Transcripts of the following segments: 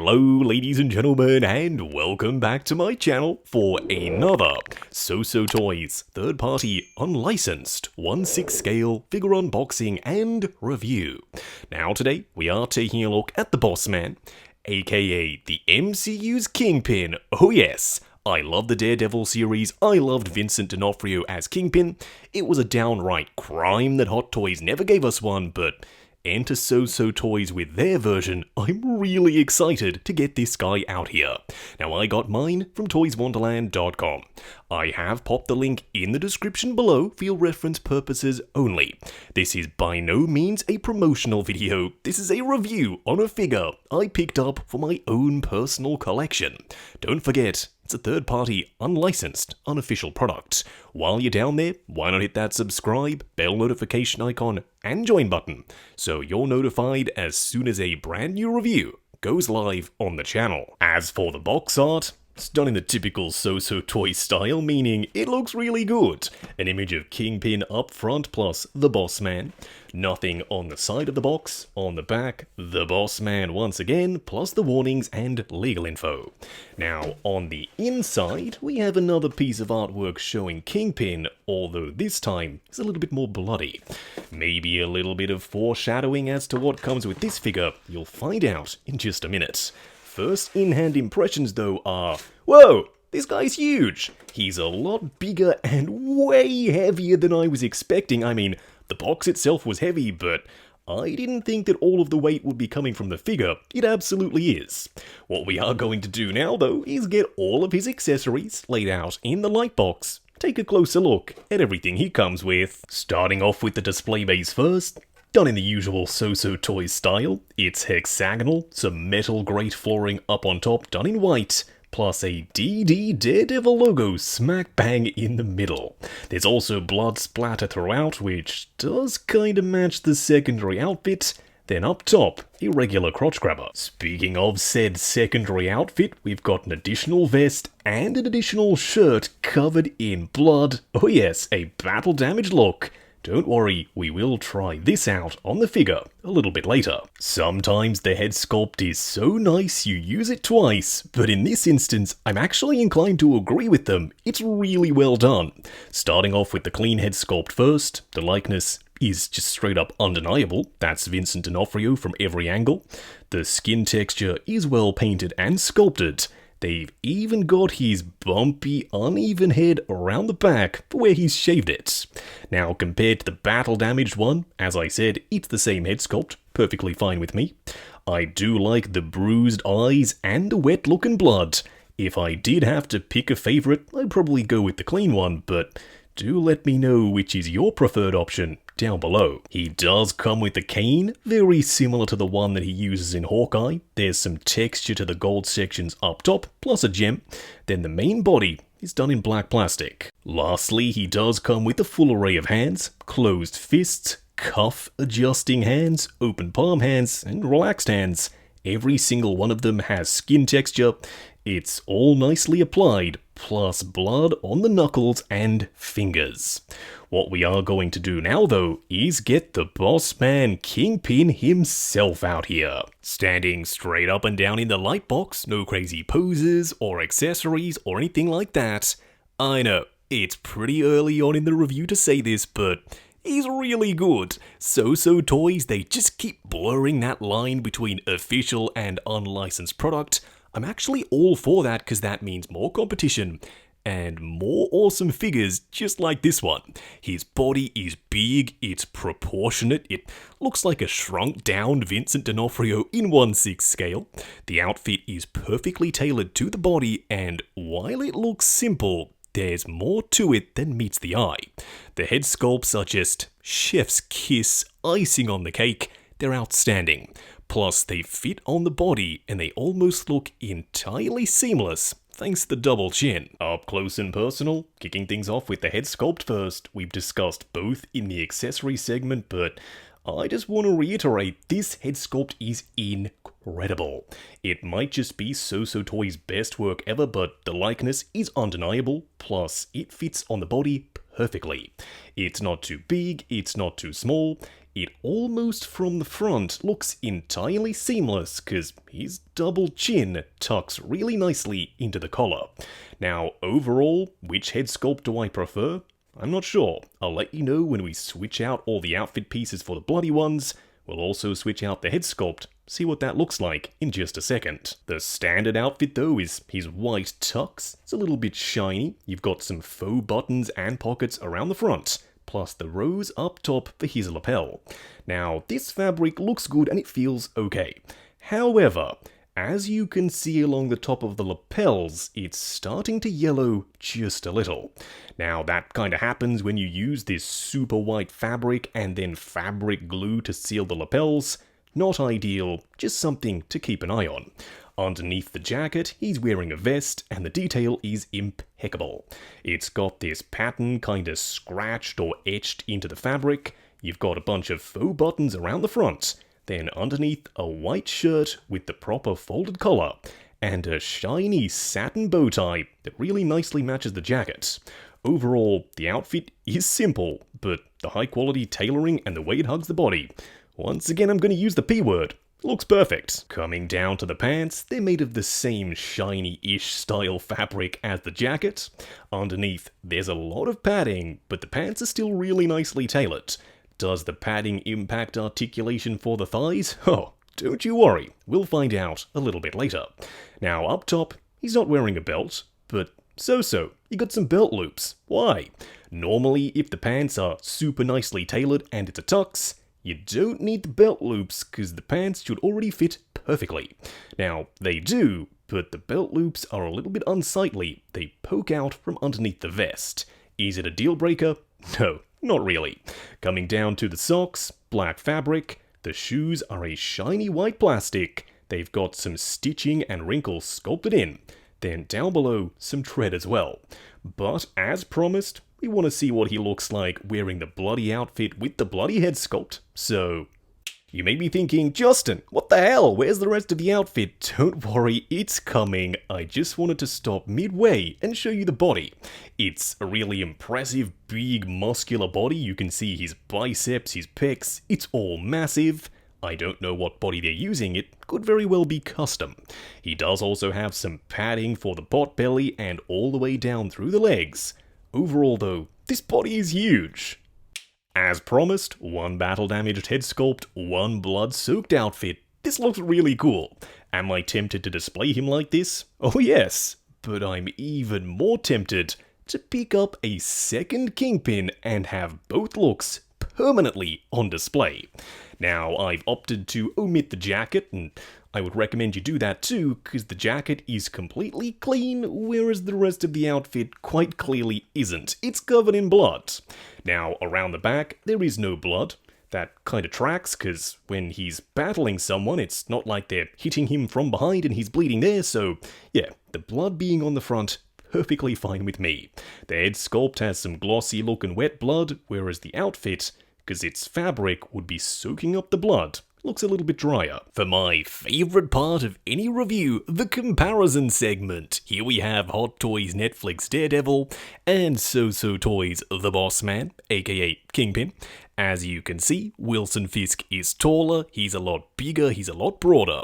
Hello ladies and gentlemen, and welcome back to my channel for another SooSoo Toys third-party unlicensed 1/6 scale figure unboxing and review. Now today we are taking a look at the Boss Man, aka the MCU's Kingpin. Oh yes, I love the Daredevil series, I loved Vincent D'Onofrio as Kingpin. It was a downright crime that Hot Toys never gave us one, but enter SooSoo Toys with their version. I'm really excited to get this guy out here. Now I got mine from toyswonderland.com. I have popped the link in the description below for your reference purposes only. This is by no means a promotional video, this is a review on a figure I picked up for my own personal collection. Don't forget, it's a third-party, unlicensed, unofficial product. While you're down there, why not hit that subscribe, bell notification icon, and join button, so you're notified as soon as a brand new review goes live on the channel. As for the box art, it's done in the typical SooSoo Toy style, meaning it looks really good. An image of Kingpin up front plus the Boss Man. Nothing on the side of the box. On the back, the Boss Man once again, plus the warnings and legal info. Now, on the inside, we have another piece of artwork showing Kingpin, although this time it's a little bit more bloody. Maybe a little bit of foreshadowing as to what comes with this figure. You'll find out in just a minute. First in-hand impressions though are, whoa, this guy's huge! He's a lot bigger and way heavier than I was expecting. I mean, the box itself was heavy, but I didn't think that all of the weight would be coming from the figure. It absolutely is. What we are going to do now though is get all of his accessories laid out in the light box. Take a closer look at everything he comes with. Starting off with the display base first. Done in the usual SooSoo Toys style, it's hexagonal, some metal grate flooring up on top done in white, plus a DD Daredevil logo smack bang in the middle. There's also blood splatter throughout, which does kinda match the secondary outfit. Then up top, a regular crotch grabber. Speaking of said secondary outfit, we've got an additional vest and an additional shirt covered in blood. Oh yes, a battle damage look. Don't worry, we will try this out on the figure a little bit later. Sometimes the head sculpt is so nice you use it twice, but in this instance, I'm actually inclined to agree with them. It's really well done. Starting off with the clean head sculpt first, the likeness is just straight up undeniable. That's Vincent D'Onofrio from every angle. The skin texture is well painted and sculpted. They've even got his bumpy, uneven head around the back for where he's shaved it. Now, compared to the battle-damaged one, as I said, it's the same head sculpt, perfectly fine with me. I do like the bruised eyes and the wet-looking blood. If I did have to pick a favourite, I'd probably go with the clean one, but do let me know which is your preferred option down below. He does come with a cane, very similar to the one that he uses in Hawkeye. There's some texture to the gold sections up top, plus a gem. Then the main body is done in black plastic. Lastly, he does come with a full array of hands, closed fists, cuff adjusting hands, open palm hands, and relaxed hands. Every single one of them has skin texture. It's all nicely applied, plus blood on the knuckles and fingers. What we are going to do now though is get the Boss Man Kingpin himself out here. Standing straight up and down in the light box, no crazy poses or accessories or anything like that. I know, it's pretty early on in the review to say this, but he's really good. SooSoo Toys, they just keep blurring that line between official and unlicensed product. I'm actually all for that because that means more competition and more awesome figures just like this one. His body is big, it's proportionate, it looks like a shrunk down Vincent D'Onofrio in 1/6 scale. The outfit is perfectly tailored to the body, and while it looks simple, there's more to it than meets the eye. The head sculpts are just chef's kiss, icing on the cake. They're outstanding. Plus, they fit on the body and they almost look entirely seamless thanks to the double chin. Up close and personal, kicking things off with the head sculpt first. We've discussed both in the accessory segment, but I just want to reiterate, this head sculpt is incredible. It might just be SooSoo Toys' best work ever, but the likeness is undeniable, plus it fits on the body perfectly. It's not too big, it's not too small, it almost from the front looks entirely seamless because his double chin tucks really nicely into the collar. Now, overall, which head sculpt do I prefer? I'm not sure. I'll let you know when we switch out all the outfit pieces for the bloody ones. We'll also switch out the head sculpt, see what that looks like in just a second. The standard outfit though is his white tux. It's a little bit shiny. You've got some faux buttons and pockets around the front, plus the rose up top for his lapel. Now, this fabric looks good and it feels okay. However, as you can see along the top of the lapels, it's starting to yellow just a little. Now, that kind of happens when you use this super white fabric and then fabric glue to seal the lapels. Not ideal, just something to keep an eye on. Underneath the jacket, he's wearing a vest, and the detail is impeccable. It's got this pattern kind of scratched or etched into the fabric. You've got a bunch of faux buttons around the front. Then underneath, a white shirt with the proper folded collar, and a shiny satin bow tie that really nicely matches the jacket. Overall, the outfit is simple, but the high quality tailoring and the way it hugs the body. Once again, I'm going to use the P word. Looks perfect. Coming down to the pants, they're made of the same shiny-ish style fabric as the jacket. Underneath, there's a lot of padding, but the pants are still really nicely tailored. Does the padding impact articulation for the thighs? Oh, don't you worry, we'll find out a little bit later. Now up top, he's not wearing a belt, but SooSoo, you got some belt loops. Why? Normally, if the pants are super nicely tailored and it's a tux, you don't need the belt loops because the pants should already fit perfectly. Now, they do, but the belt loops are a little bit unsightly. They poke out from underneath the vest. Is it a deal breaker? No. Not really. Coming down to the socks, black fabric, the shoes are a shiny white plastic, they've got some stitching and wrinkles sculpted in, then down below some tread as well. But as promised, we want to see what he looks like wearing the bloody outfit with the bloody head sculpt, so you may be thinking, Justin, what the hell? Where's the rest of the outfit? Don't worry, it's coming. I just wanted to stop midway and show you the body. It's a really impressive, big, muscular body. You can see his biceps, his pecs. It's all massive. I don't know what body they're using. It could very well be custom. He does also have some padding for the pot belly and all the way down through the legs. Overall, though, this body is huge. As promised, one battle-damaged head sculpt, one blood-soaked outfit. This looks really cool. Am I tempted to display him like this? Oh yes, but I'm even more tempted to pick up a second Kingpin and have both looks permanently on display. Now, I've opted to omit the jacket, and I would recommend you do that too, because the jacket is completely clean, whereas the rest of the outfit quite clearly isn't. It's covered in blood. Now, around the back, there is no blood. That kind of tracks, because when he's battling someone, it's not like they're hitting him from behind and he's bleeding there, so yeah, the blood being on the front, perfectly fine with me. The head sculpt has some glossy look and wet blood, whereas the outfit, because its fabric would be soaking up the blood, looks a little bit drier. For my favourite part of any review, the comparison segment. Here we have Hot Toys Netflix Daredevil and SooSoo Toys The Boss Man, aka Kingpin. As you can see, Wilson Fisk is taller, he's a lot bigger, he's a lot broader.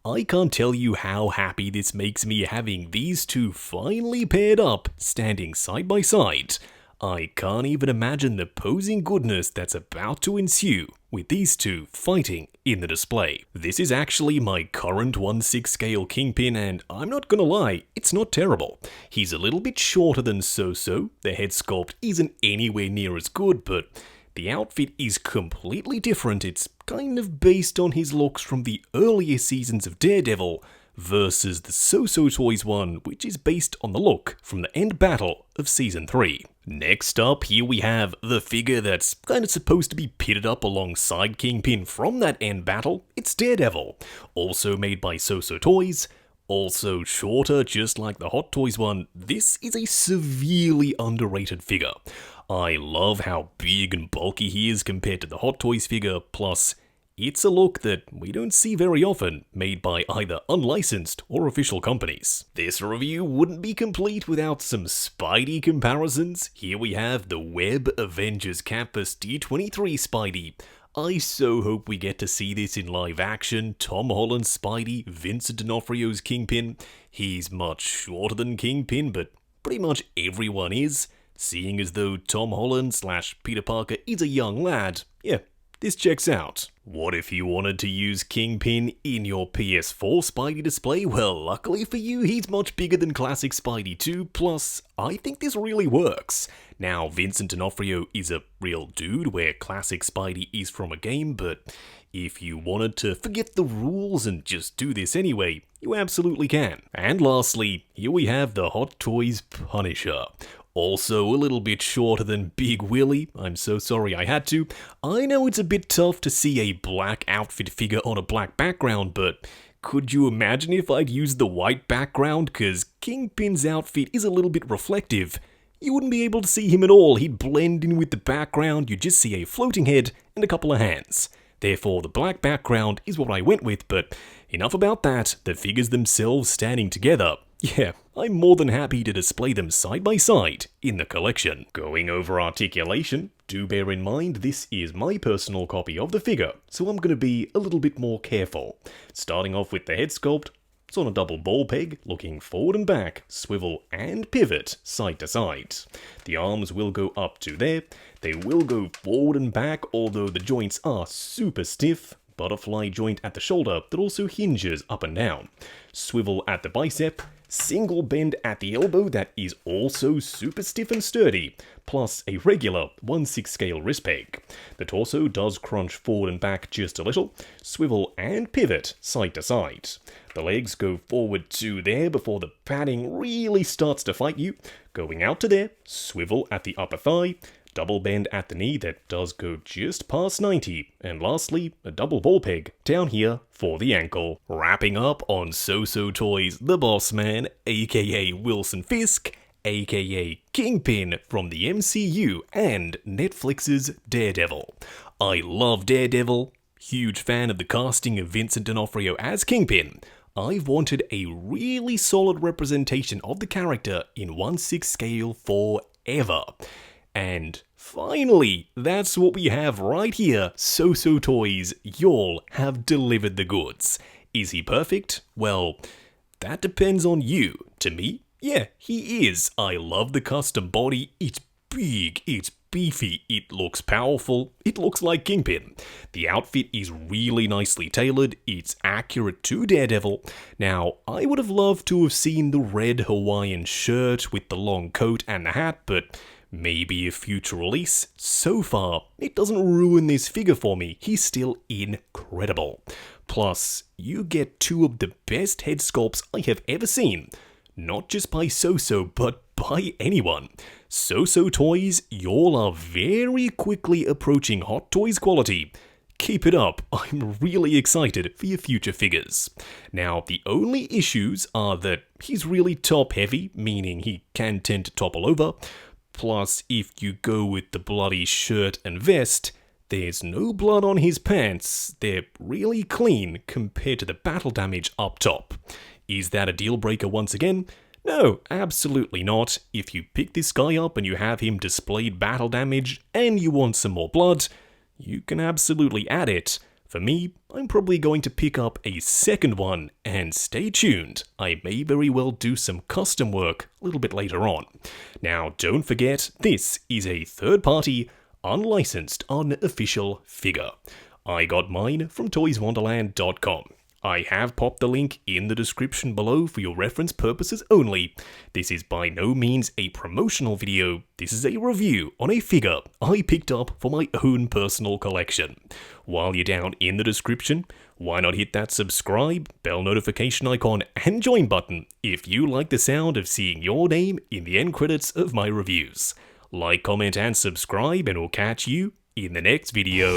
I can't tell you how happy this makes me having these two finally paired up, standing side by side. I can't even imagine the posing goodness that's about to ensue with these two fighting in the display. This is actually my current 1/6 scale Kingpin, and I'm not gonna lie, it's not terrible. He's a little bit shorter than SooSoo, the head sculpt isn't anywhere near as good, but the outfit is completely different. It's kind of based on his looks from the earlier seasons of Daredevil, versus the SooSoo Toys one, which is based on the look from the end battle of Season 3. Next up, here we have the figure that's kind of supposed to be pitted up alongside Kingpin from that end battle. It's Daredevil, also made by SooSoo Toys, also shorter just like the Hot Toys one. This is a severely underrated figure. I love how big and bulky he is compared to the Hot Toys figure, plus it's a look that we don't see very often, made by either unlicensed or official companies. This review wouldn't be complete without some Spidey comparisons. Here we have the Web Avengers Campus D23 Spidey. I so hope we get to see this in live action. Tom Holland's Spidey, Vincent D'Onofrio's Kingpin. He's much shorter than Kingpin, but pretty much everyone is. Seeing as though Tom Holland / Peter Parker is a young lad, yeah, this checks out. What if you wanted to use Kingpin in your PS4 Spidey display? Well, luckily for you, he's much bigger than classic Spidey too, plus, I think this really works. Now, Vincent D'Onofrio is a real dude, where classic Spidey is from a game, but if you wanted to forget the rules and just do this anyway, you absolutely can. And lastly, here we have the Hot Toys Punisher. Also a little bit shorter than Big Willie. I'm so sorry I had to. I know it's a bit tough to see a black outfit figure on a black background, but could you imagine if I'd used the white background? Cause Kingpin's outfit is a little bit reflective. You wouldn't be able to see him at all. He'd blend in with the background. You'd just see a floating head and a couple of hands. Therefore, the black background is what I went with, but enough about that. The figures themselves standing together. Yeah, I'm more than happy to display them side by side in the collection. Going over articulation, do bear in mind this is my personal copy of the figure, so I'm going to be a little bit more careful. Starting off with the head sculpt, it's on a double ball peg, looking forward and back, swivel and pivot side to side. The arms will go up to there, they will go forward and back, although the joints are super stiff. Butterfly joint at the shoulder that also hinges up and down. Swivel at the bicep, single bend at the elbow that is also super stiff and sturdy, plus a regular 1/6 scale wrist peg. The torso does crunch forward and back just a little, swivel and pivot side to side. The legs go forward to there before the padding really starts to fight you, going out to there, swivel at the upper thigh, double bend at the knee that does go just past 90, and lastly, a double ball peg down here for the ankle. Wrapping up on SooSoo Toys, the boss man, aka Wilson Fisk, aka Kingpin from the MCU and Netflix's Daredevil. I love Daredevil, huge fan of the casting of Vincent D'Onofrio as Kingpin. I've wanted a really solid representation of the character in 1/6 scale forever. And finally, that's what we have right here. SooSoo Toys, y'all have delivered the goods. Is he perfect? Well, that depends on you. To me, yeah, he is. I love the custom body. It's big, it's beefy, it looks powerful, it looks like Kingpin. The outfit is really nicely tailored, it's accurate to Daredevil. Now, I would have loved to have seen the red Hawaiian shirt with the long coat and the hat, but maybe a future release. So far, it doesn't ruin this figure for me. He's still incredible. Plus, you get two of the best head sculpts I have ever seen. Not just by SooSoo, but by anyone. SooSoo Toys, y'all are very quickly approaching Hot Toys quality. Keep it up, I'm really excited for your future figures. Now, the only issues are that he's really top heavy, meaning he can tend to topple over. Plus, if you go with the bloody shirt and vest, there's no blood on his pants. They're really clean compared to the battle damage up top. Is that a deal breaker once again? No, absolutely not. If you pick this guy up and you have him displayed battle damage and you want some more blood, you can absolutely add it. For me, I'm probably going to pick up a second one, and stay tuned, I may very well do some custom work a little bit later on. Now, don't forget, this is a third-party, unlicensed, unofficial figure. I got mine from toyswonderland.com. I have popped the link in the description below for your reference purposes only. This is by no means a promotional video, this is a review on a figure I picked up for my own personal collection. While you're down in the description, why not hit that subscribe, bell notification icon, and join button if you like the sound of seeing your name in the end credits of my reviews. Like, comment, and subscribe, and we'll catch you in the next video.